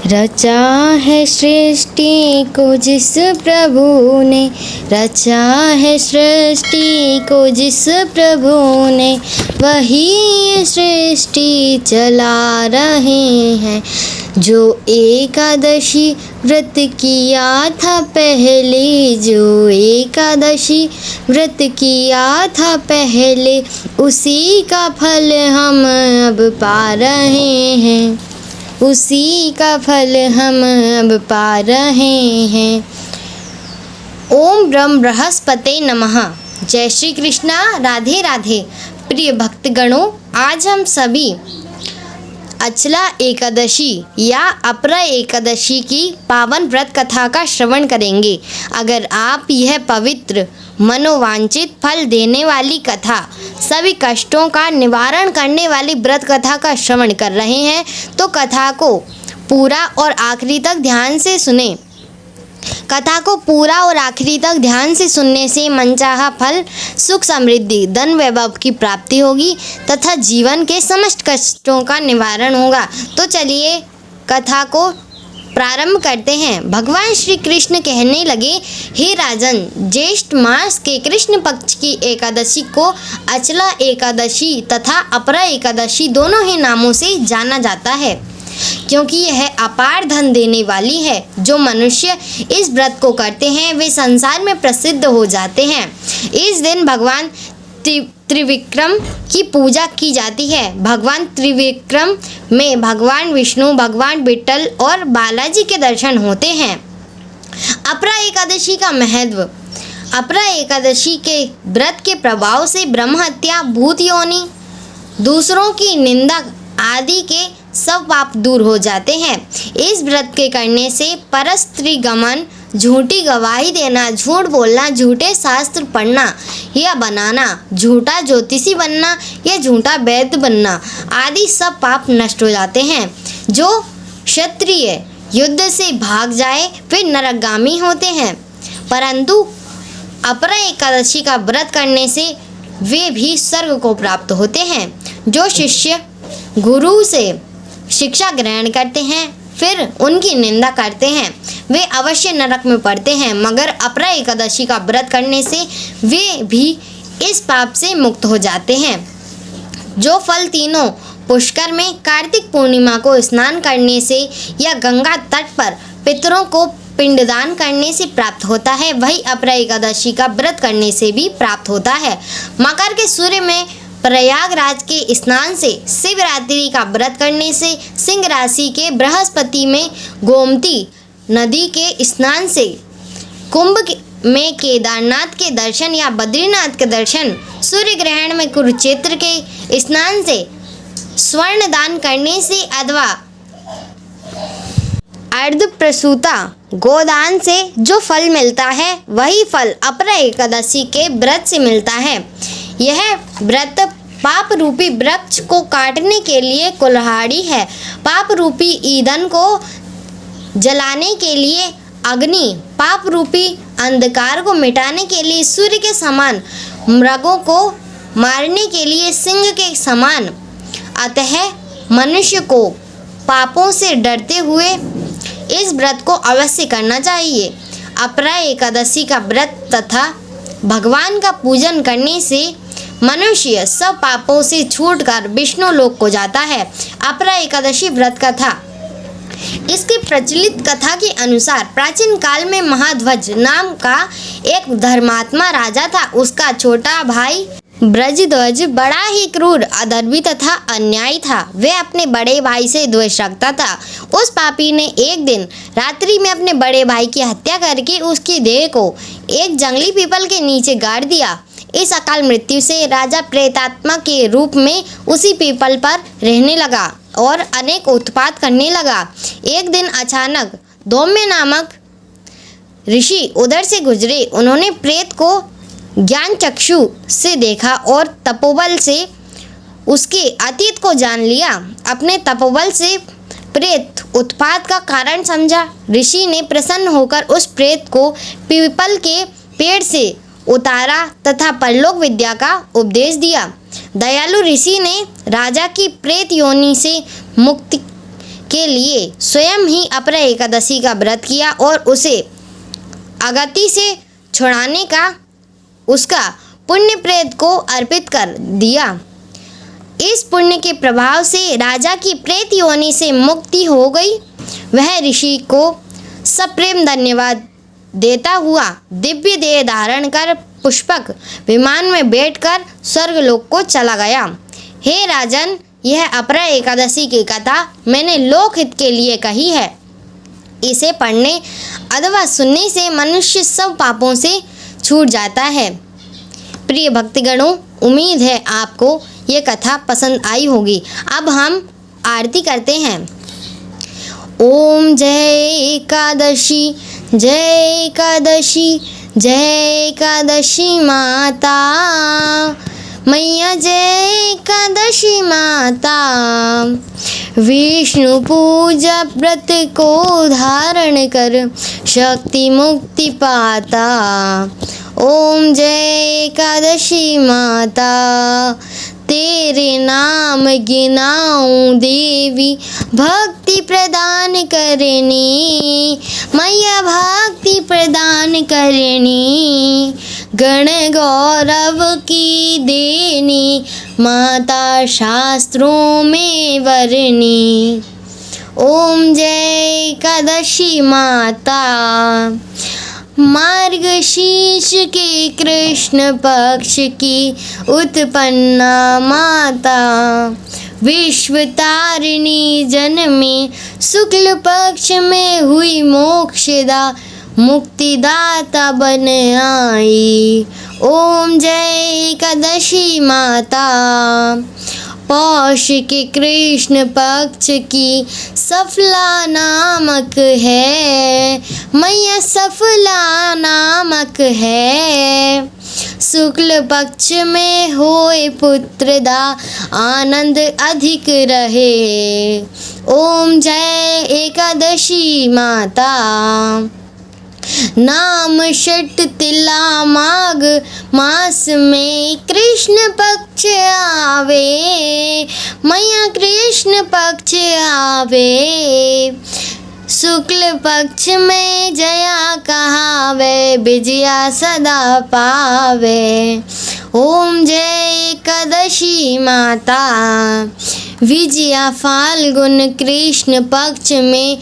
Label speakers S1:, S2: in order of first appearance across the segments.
S1: रचा है सृष्टि को जिस प्रभु ने, रचा है सृष्टि को जिस प्रभु ने, वही ये सृष्टि चला रहे हैं। जो एकादशी व्रत किया था पहले, जो एकादशी व्रत किया था पहले, उसी का फल हम अब पा रहे हैं, उसी का फल हम अब पा रहे हैं। ओम ब्रह्म बृहस्पते नमः। जय श्री कृष्णा, राधे राधे। प्रिय भक्तगणों, आज हम सभी अचला एकादशी या अपरा एकादशी की पावन व्रत कथा का श्रवण करेंगे। अगर आप यह पवित्र मनोवांछित फल देने वाली कथा, सभी कष्टों का निवारण करने वाली व्रत कथा का श्रवण कर रहे हैं तो कथा को पूरा और आखिरी तक ध्यान से सुने। कथा को पूरा और आखिरी तक ध्यान से सुनने से मनचाहा फल, सुख समृद्धि, धन वैभव की प्राप्ति होगी तथा जीवन के समस्त कष्टों का निवारण होगा। तो चलिए कथा को प्रारंभ करते हैं। भगवान श्री कृष्ण कहने लगे, हे राजन, ज्येष्ठ मास के कृष्ण पक्ष की एकादशी को अचला एकादशी तथा अपरा एकादशी दोनों ही नामों से जाना जाता है, क्योंकि यह अपार धन देने वाली है। जो मनुष्य इस व्रत को करते हैं वे संसार में प्रसिद्ध हो जाते हैं। इस दिन भगवान त्रिविक्रम की पूजा की जाती है। भगवान त्रिविक्रम में भगवान विष्णु, भगवान विट्ठल और बालाजी के दर्शन होते हैं। अपरा एकादशी का महत्व। अपरा एकादशी के व्रत के प्रभाव से ब्रह्म हत्या, भूत योनि, दूसरों की निंदा आदि के सब पाप दूर हो जाते हैं। इस व्रत के करने से परस्त्री गमन, झूठी गवाही देना, झूठ बोलना, झूठे शास्त्र पढ़ना या बनाना, झूठा ज्योतिषी बनना या झूठा वैद्य बनना आदि सब पाप नष्ट हो जाते हैं। जो क्षत्रिय युद्ध से भाग जाए वे नरकगामी होते हैं, परंतु अपरा एकादशी का व्रत करने से वे भी स्वर्ग को प्राप्त होते हैं। जो शिष्य गुरु से शिक्षा ग्रहण करते हैं फिर उनकी निंदा करते हैं वे अवश्य नरक में पड़ते हैं, मगर अपरा एकादशी का व्रत करने से वे भी इस पाप से मुक्त हो जाते हैं। जो फल तीनों पुष्कर में कार्तिक पूर्णिमा को स्नान करने से या गंगा तट पर पितरों को पिंडदान करने से प्राप्त होता है, वही अपरा एकादशी का व्रत करने से भी प्राप्त होता है। मकर के सूर्य में प्रयागराज के स्नान से, शिवरात्रि का व्रत करने से, सिंह राशि के बृहस्पति में गोमती नदी के स्नान से, कुंभ में केदारनाथ के दर्शन या बद्रीनाथ के दर्शन, सूर्य ग्रहण में कुरुक्षेत्र के स्नान से, स्वर्ण दान करने से अथवा अर्ध प्रसूता गोदान से जो फल मिलता है वही फल अपरा एकादशी के व्रत से मिलता है। यह व्रत पाप रूपी वृक्ष को काटने के लिए कुल्हाड़ी है। पाप रूपी ईंधन को जलाने के लिए अग्नि, पाप रूपी अंधकार को मिटाने के लिए सूर्य के समान, मृगों को मारने के लिए सिंह के समान। अतः मनुष्य को पापों से डरते हुए इस व्रत को अवश्य करना चाहिए। अपरा एकादशी का व्रत तथा भगवान का पूजन करने से मनुष्य सब पापों से छूटकर विष्णु लोक को जाता है। अपरा एकादशी व्रत कथा। इसकी प्रचलित कथा के अनुसार प्राचीन काल में महाध्वज नाम का एक धर्मात्मा राजा था। उसका छोटा भाई ब्रजध्वज बड़ा ही क्रूर, अधर्मी तथा अन्यायी था। वह अपने बड़े भाई से द्वेष रखता था। उस पापी ने एक दिन रात्रि में अपने बड़े भाई की हत्या करके उसकी देह को एक जंगली पीपल के नीचे गाड़ दिया। इस अकाल मृत्यु से राजा प्रेतात्मा के रूप में उसी पीपल पर रहने लगा और अनेक उत्पात करने लगा। एक दिन अचानक धौम्य नामक ऋषि उधर से गुजरे। उन्होंने प्रेत को ज्ञान चक्षु से देखा और तपोबल से उसके अतीत को जान लिया। अपने तपोबल से प्रेत उत्पात का कारण समझा। ऋषि ने प्रसन्न होकर उस प्रेत को पीपल के पेड़ से उतारा तथा परलोक विद्या का उपदेश दिया। दयालु ऋषि ने राजा की प्रेत योनि से मुक्ति के लिए स्वयं ही अपरा एकादशी का व्रत किया और उसे अगति से छुड़ाने का उसका पुण्य प्रेत को अर्पित कर दिया। इस पुण्य के प्रभाव से राजा की प्रेत योनि से मुक्ति हो गई। वह ऋषि को सप्रेम धन्यवाद देता हुआ दिव्य देह धारण कर पुष्पक विमान में बैठकर स्वर्गलोक को चला गया। हे राजन, यह अपरा एकादशी की कथा मैंने लोकहित के लिए कही है। इसे पढ़ने अथवा सुनने से मनुष्य सब पापों से छूट जाता है। प्रिय भक्तगणों, उम्मीद है आपको ये कथा पसंद आई होगी। अब हम आरती करते हैं। ओम जय एकादशी, जय एकादशी, जय एकादशी माता, मैया जय एकादशी माता। विष्णु पूजा व्रत को धारण कर शक्ति मुक्ति पाता। ओम जय एकादशी माता, तेरे नाम गिनाऊं देवी, भक्ति प्रदान करनी, मैया भक्ति प्रदान करनी। गण गौरव की देनी, माता शास्त्रों में वरनी। ओम जय एकादशी माता, मार्गशीर्ष के कृष्ण पक्ष की उत्पन्ना माता, विश्व तारिणी जन्मी, शुक्ल पक्ष में हुई मोक्षदा, मुक्तिदाता बन आई। ओम जय एकादशी माता, पौष के कृष्ण पक्ष की सफला नामक है, मैया सफला नामक है। शुक्ल पक्ष में होए पुत्रदा, आनंद अधिक रहे। ओम जय एकादशी माता, नाम षट तिला माघ मास में कृष्ण पक्ष आवे, मैया कृष्ण पक्ष आवे। शुक्ल पक्ष में जया कहावे, विजया सदा पावे। ओम जय एकादशी माता, विजया फाल्गुन कृष्ण पक्ष में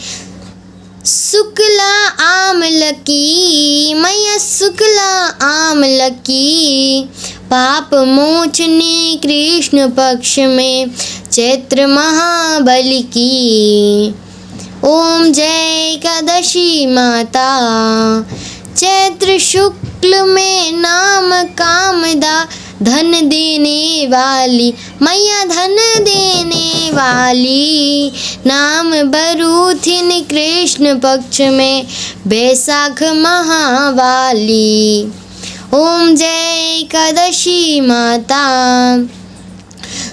S1: शुक्ला आमल की, मैया शुक्ला आमल की। पाप मोचने कृष्ण पक्ष में चैत्र महाबली की। ओम जय एकादशी माता, चैत्र शुक्ल में नाम कामदा, धन देने वाली, मैया धन देने वाली। नाम बरूथिन कृष्ण पक्ष में बैसाख महावाली। ओम जय एकादशी माता,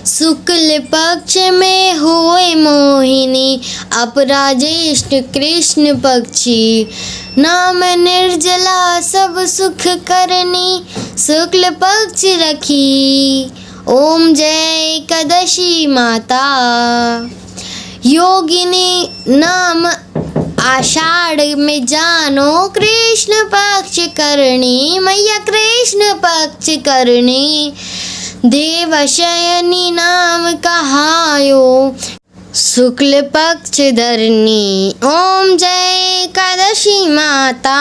S1: शुक्ल पक्ष में होए मोहिनी, अपराजेष्ठ कृष्ण पक्षी। नाम निर्जला सब सुख करनी, शुक्ल पक्ष रखी। ओम जय एकादशी माता, योगिनी नाम आषाढ़ में जानो, कृष्ण पक्ष करनी, मैया कृष्ण पक्ष करनी। देवशयनी नाम कहायो, शुक्ल पक्ष धरनी। ओम जय एकादशी माता,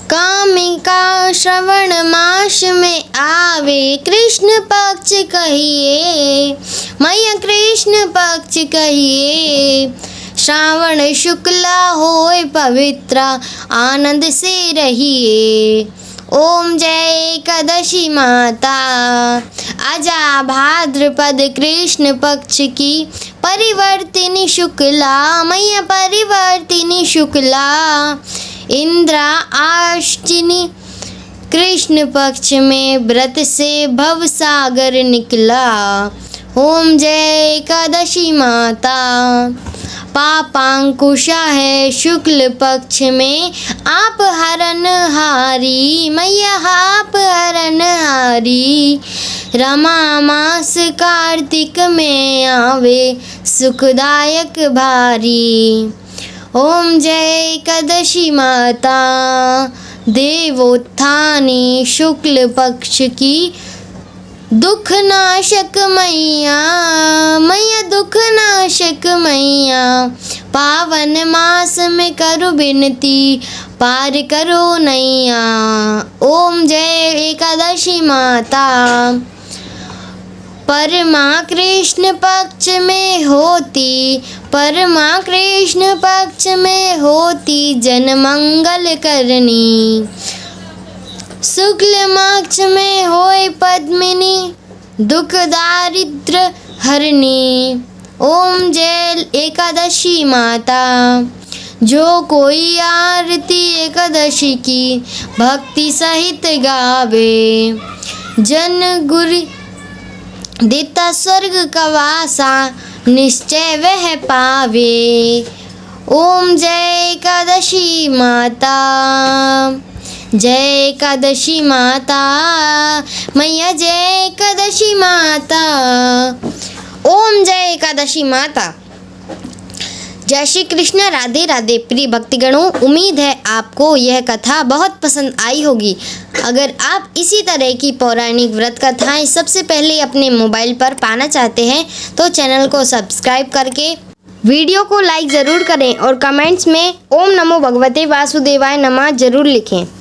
S1: कामिका श्रवण मास में आवे, कृष्ण पक्ष कहिए, मैया कृष्ण पक्ष कहिए। श्रावण शुक्ला होए पवित्रा, आनंद से रहिए। ओम जय एकादशी माता, अजा भाद्रपद कृष्ण पक्ष की परिवर्तिनी शुक्ला, मैया परिवर्तिनी शुक्ला। इंद्रा अष्टमी कृष्ण पक्ष में व्रत से भव सागर निकला। ओम जय एकादशी माता, पापांकुशा है शुक्ल पक्ष में, आप हरनहारी मैया आप हरनहारी। रमा मास कार्तिक में आवे सुखदायक भारी। ओम जय एकादशी माता देवोत्थानी शुक्ल पक्ष की, दुख नाशक मैया मैया दुख नाशक मैया। पावन मास में करो विनती पार करो नैया। ओम जय एकादशी माता। परमा कृष्ण पक्ष में होती, परमा कृष्ण पक्ष में होती जन मंगल करनी। शुक्ल पक्ष में होए पद्मिनी, दुख दारिद्र हरनी। ओम जय एकादशी माता। जो कोई आरती एकादशी की भक्ति सहित गावे, जन गुरु देता स्वर्ग का वासा निश्चय वह पावे। ओम जय एकादशी माता, जय एकादशी माता मैया जय एकादशी माता। ओम जय एकादशी माता। जय श्री कृष्ण, राधे राधे। प्रिय भक्तिगणों, उम्मीद है आपको यह कथा बहुत पसंद आई होगी। अगर आप इसी तरह की पौराणिक व्रत कथाएं सबसे पहले अपने मोबाइल पर पाना चाहते हैं तो चैनल को सब्सक्राइब करके वीडियो को लाइक ज़रूर करें और कमेंट्स में ओम नमो भगवते वासुदेवाय नमः ज़रूर लिखें।